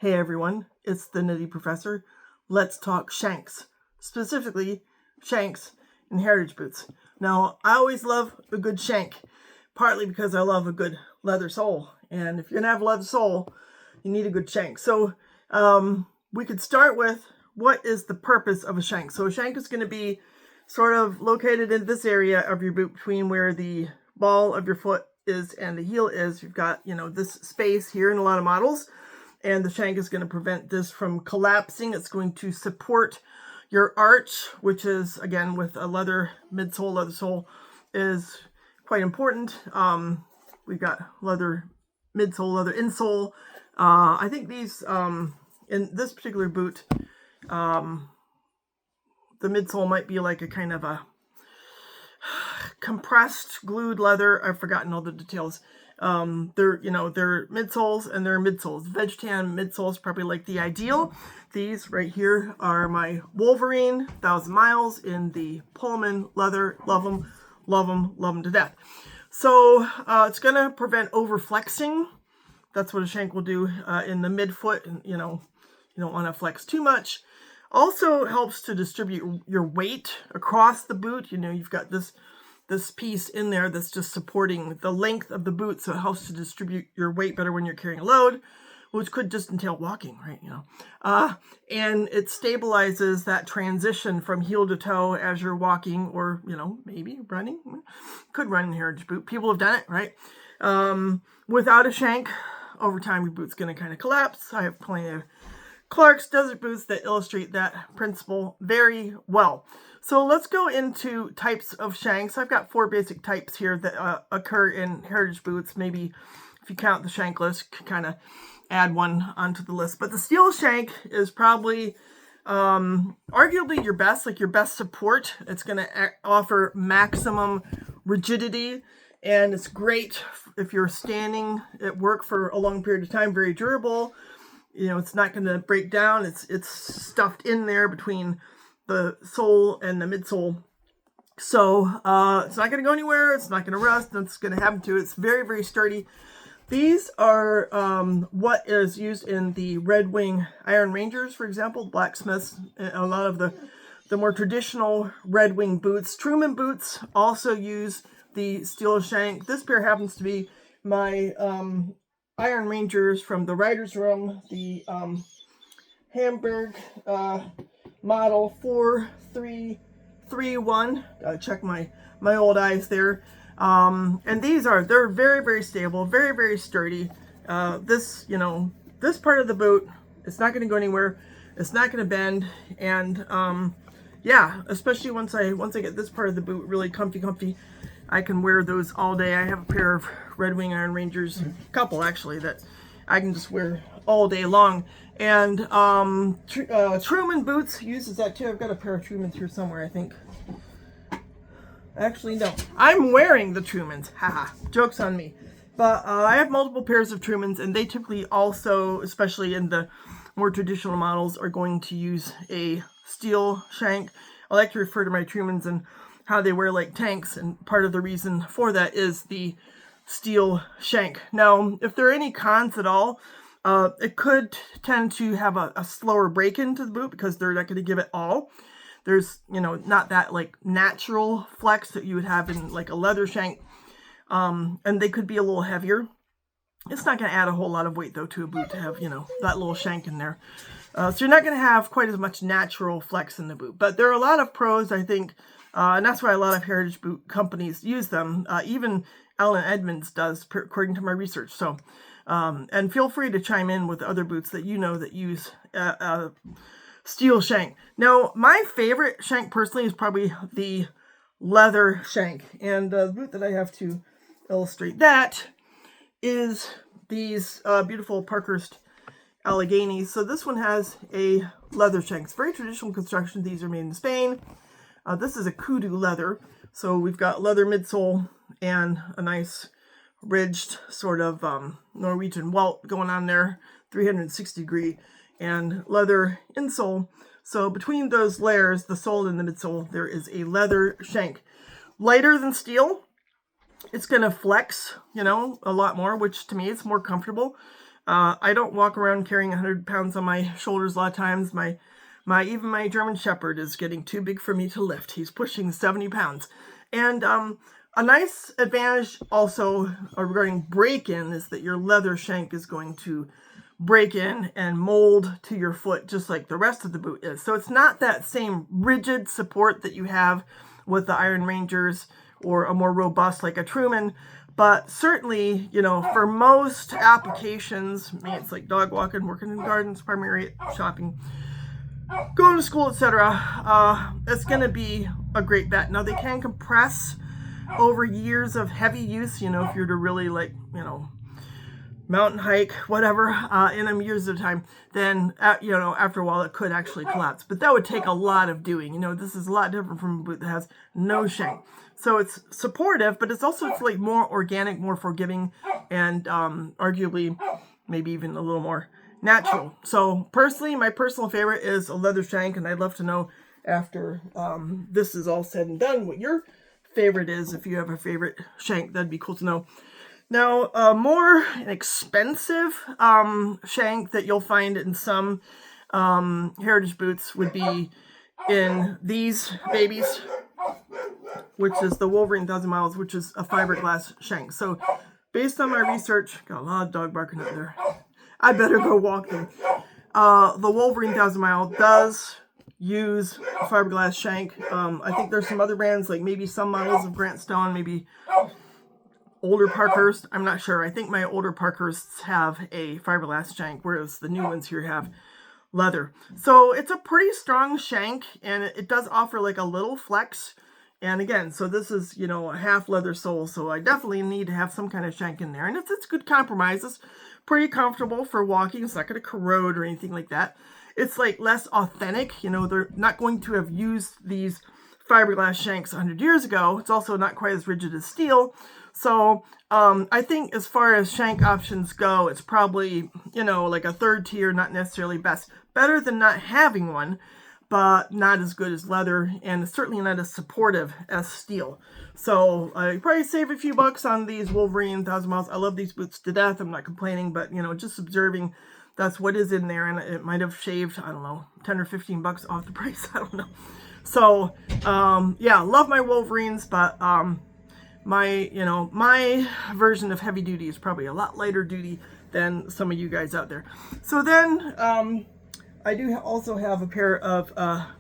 Hey everyone, it's the Nitty Professor. Let's talk Shanks, specifically Shanks and heritage boots. Now, I always love a good shank, partly because I love a good leather sole. And if you're gonna have a leather sole, you need a good shank. So we could start with what is the purpose of a shank. So a shank is going to be sort of located in this area of your boot between where the ball of your foot is and the heel is. You've got, this space here in a lot of models. And the shank is going to prevent this from collapsing. It's going to support your arch, which is, again, with a leather midsole, leather sole, is quite important. We've got leather midsole, leather insole. I think these, in this particular boot, the midsole might be like a kind of a compressed, glued leather. I've forgotten all the details. They're midsoles and they're midsoles. Veg tan midsoles probably like the ideal. These right here are my Wolverine 1,000 miles in the Pullman leather. Love them, love them, love them to death. So it's going to prevent overflexing. That's what a shank will do in the midfoot. You don't want to flex too much. Also helps to distribute your weight across the boot. You've got this piece in there that's just supporting the length of the boot, so it helps to distribute your weight better when you're carrying a load, which could just entail walking, right? And it stabilizes that transition from heel to toe as you're walking, or maybe running. Could run in a heritage boot. People have done it, right? Without a shank, over time your boot's going to kind of collapse. I have plenty of Clark's desert boots that illustrate that principle very well. So let's go into types of shanks. I've got 4 basic types here that occur in heritage boots. Maybe if you count the shank list, kind of add one onto the list. But the steel shank is probably arguably your best, like your best support. It's going to offer maximum rigidity, and it's great if you're standing at work for a long period of time. Very durable. It's not going to break down. It's stuffed in there between the sole and the midsole. So it's not going to go anywhere. It's not going to rust. Nothing's going to happen to it. It's very, very sturdy. These are what is used in the Red Wing Iron Rangers, for example, blacksmiths, a lot of the more traditional Red Wing boots. Truman boots also use the steel shank. This pair happens to be my Iron Rangers from the Writer's Room, the Hamburg model 4331. Gotta check my old eyes there. And they're very, very stable, very, very sturdy. This part of the boot, it's not going to go anywhere. It's not going to bend. And yeah, especially once I get this part of the boot really comfy, I can wear those all day. I have a pair of Red Wing Iron Rangers, a couple actually, that I can just wear all day long. And Truman boots uses that too. I've got a pair of Trumans here somewhere, I think. Actually, no. I'm wearing the Trumans. Haha. Joke's on me. But I have multiple pairs of Trumans, and they typically also, especially in the more traditional models, are going to use a steel shank. I like to refer to my Trumans and how they wear like tanks, and part of the reason for that is the steel shank. Now, if there are any cons at all, it could tend to have a slower break into the boot because they're not going to give it all. There's, not that like natural flex that you would have in like a leather shank. And they could be a little heavier. It's not going to add a whole lot of weight though to a boot to have, that little shank in there. So you're not going to have quite as much natural flex in the boot. But there are a lot of pros, I think, and that's why a lot of heritage boot companies use them. Even Allen Edmonds does, according to my research. So, and feel free to chime in with other boots that that use steel shank. Now, my favorite shank personally is probably the leather shank. And the boot that I have to illustrate that is these beautiful Parkhurst Alleghenies. So this one has a leather shank. It's very traditional construction. These are made in Spain. This is a kudu leather. So we've got leather midsole and a nice ridged sort of Norwegian welt going on there, 360 degree, and leather insole. So between those layers, the sole and the midsole, there is a leather shank. Lighter than steel. It's going to flex, a lot more, which to me is more comfortable. I don't walk around carrying 100 pounds on my shoulders a lot of times. Even my German Shepherd is getting too big for me to lift. He's pushing 70 pounds. And a nice advantage also regarding break-in is that your leather shank is going to break in and mold to your foot just like the rest of the boot is. So it's not that same rigid support that you have with the Iron Rangers or a more robust like a Truman. But certainly, you know, for most applications, I mean, it's like dog walking, working in gardens, primary shopping, going to school, etc. It's going to be a great bet. Now, they can compress over years of heavy use, you know, if you're to really like, you know, mountain hike, whatever, in them years at a time, then, you know, after a while it could actually collapse. But that would take a lot of doing. You know, this is a lot different from a boot that has no shank. So it's supportive, but it's also like more organic, more forgiving, and arguably maybe even a little more natural. So personally, my personal favorite is a leather shank, and I'd love to know after this is all said and done what your favorite is. If you have a favorite shank, that'd be cool to know. Now, a more expensive shank that you'll find in some heritage boots would be in these babies, which is the Wolverine 1000 Miles, which is a fiberglass shank. So based on my research, got a lot of dog barking out there. I better go walk them. The Wolverine 1000 Mile does use a fiberglass shank. I think there's some other brands, like maybe some models of Grant Stone, maybe older Parkhurst. I'm not sure. I think my older Parkhursts have a fiberglass shank, whereas the new ones here have leather. So it's a pretty strong shank, and it does offer like a little flex. And again, so this is, you know, a half leather sole, so I definitely need to have some kind of shank in there. And it's good compromise. It's pretty comfortable for walking. It's not going to corrode or anything like that. It's like less authentic. You know, they're not going to have used these fiberglass shanks 100 years ago. It's also not quite as rigid as steel. So I think as far as shank options go, it's probably, you know, like a third tier, not necessarily best. Better than not having one, but not as good as leather, and certainly not as supportive as steel. So I probably save a few bucks on these Wolverine 1000 Miles. I love these boots to death. I'm not complaining, but, you know, just observing, that's what is in there, and it might have shaved, I don't know, 10 or 15 bucks off the price. I don't know. So, yeah, love my Wolverines, but my version of heavy duty is probably a lot lighter duty than some of you guys out there. So then, I do also have a pair of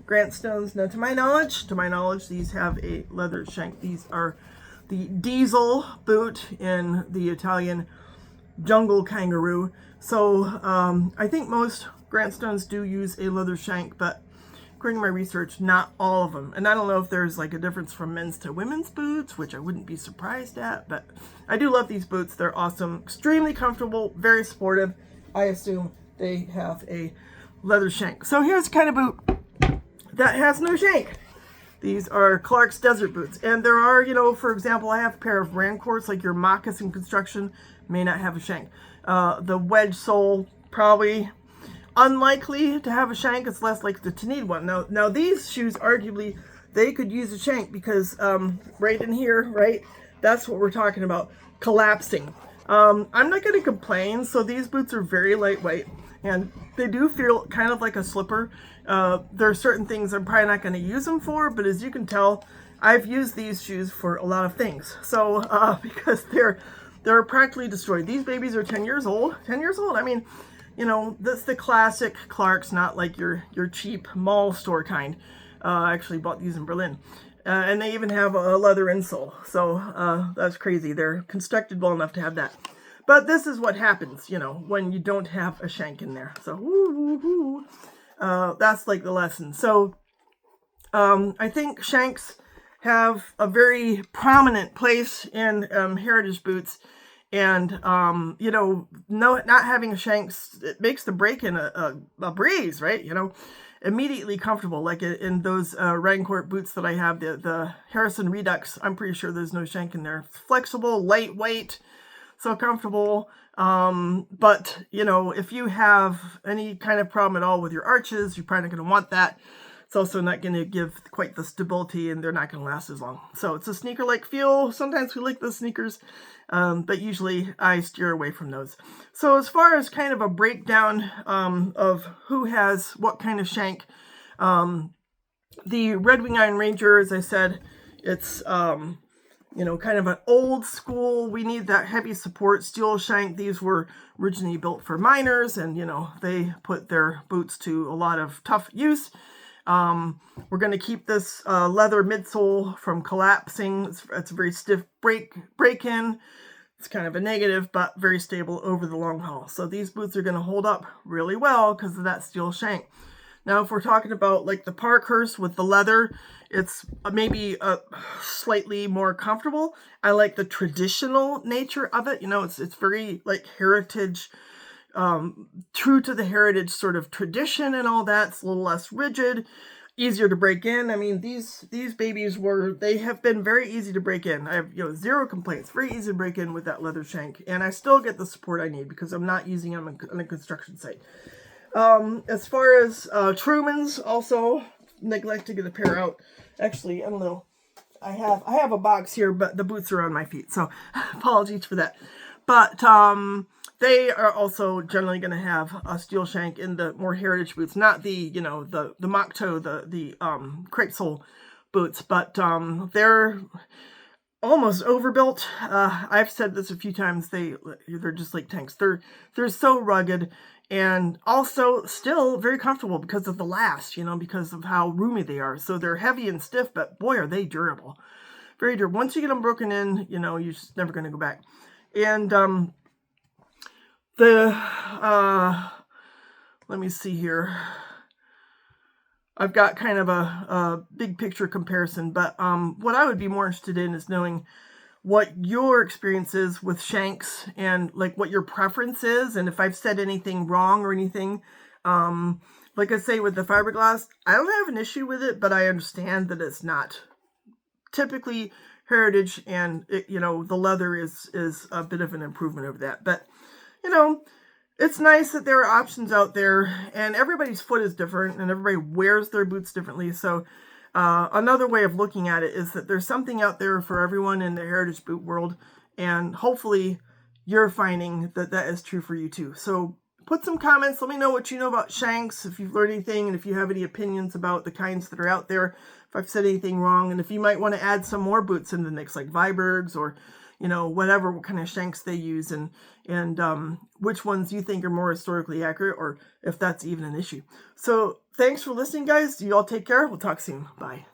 Grant Stones. Now, to my knowledge, these have a leather shank. These are the Diesel boot in the Italian jungle kangaroo. So I think most Grant Stones do use a leather shank, but according to my research, not all of them. And I don't know if there's like a difference from men's to women's boots, which I wouldn't be surprised at, but I do love these boots. They're awesome, extremely comfortable, very supportive. I assume they have a leather shank. So here's the kind of boot that has no shank. These are Clark's Desert Boots. And there are, you know, for example, I have a pair of Rancourts, like your moccasin construction, may not have a shank. The wedge sole, probably unlikely to have a shank. It's less likely to need one. Now these shoes, arguably, they could use a shank because right in here, right, that's what we're talking about, collapsing. I'm not going to complain. So these boots are very lightweight, and they do feel kind of like a slipper. There are certain things I'm probably not going to use them for, but as you can tell, I've used these shoes for a lot of things. So because they're practically destroyed. These babies are 10 years old. 10 years old. I mean, you know, that's the classic Clark's, not like your cheap mall store kind. I actually bought these in Berlin. And they even have a leather insole. So that's crazy. They're constructed well enough to have that. But this is what happens, you know, when you don't have a shank in there. So that's like the lesson. So I think shanks have a very prominent place in heritage boots. And, you know, not having a shanks, it makes the break-in a breeze, right? You know, immediately comfortable. Like in those Rancourt boots that I have, the Harrison Redux, I'm pretty sure there's no shank in there. Flexible, lightweight, so comfortable. But, you know, if you have any kind of problem at all with your arches, you're probably not going to want that. it's also not going to give quite the stability, and they're not going to last as long. So it's a sneaker-like feel. Sometimes we like the sneakers, but usually I steer away from those. So as far as kind of a breakdown of who has what kind of shank, the Red Wing Iron Ranger, as I said, it's kind of an old school, we need that heavy support steel shank. These were originally built for miners, and they put their boots to a lot of tough use. We're going to keep this leather midsole from collapsing. It's a very stiff break-in. It's kind of a negative, but very stable over the long haul. So these boots are going to hold up really well because of that steel shank. Now, if we're talking about like the Parkhurst with the leather, it's maybe slightly more comfortable. I like the traditional nature of it. It's very like heritage, true to the heritage sort of tradition and all that. It's a little less rigid, easier to break in. I mean, these babies they have been very easy to break in. I have zero complaints. Very easy to break in with that leather shank, and I still get the support I need because I'm not using them on a construction site. As far as Truman's, also neglect to get a pair out. Actually, I don't know. I have a box here, but the boots are on my feet, so apologies for that. But they are also generally going to have a steel shank in the more heritage boots, not the the mock toe, the crepe sole boots, but they're almost overbuilt. I've said this a few times. They're just like tanks. They're so rugged. And also still very comfortable because of the last, because of how roomy they are. So they're heavy and stiff, but boy, are they durable. Very durable. Once you get them broken in, you're just never going to go back. And let me see here. I've got kind of a big picture comparison, but what I would be more interested in is knowing what your experience is with Shanks and like what your preference is, and if I've said anything wrong or anything. Like I say with the fiberglass, I don't have an issue with it, but I understand that it's not typically heritage, and the leather is a bit of an improvement over that. But it's nice that there are options out there, and everybody's foot is different, and everybody wears their boots differently. So another way of looking at it is that there's something out there for everyone in the heritage boot world, and hopefully you're finding that that is true for you too. So put some comments. Let me know what you know about Shanks, if you've learned anything, and if you have any opinions about the kinds that are out there, if I've said anything wrong, and if you might want to add some more boots in the mix, like Vibergs or what kind of Shanks they use, and which ones you think are more historically accurate, or if that's even an issue. So thanks for listening, guys. You all take care. We'll talk soon. Bye.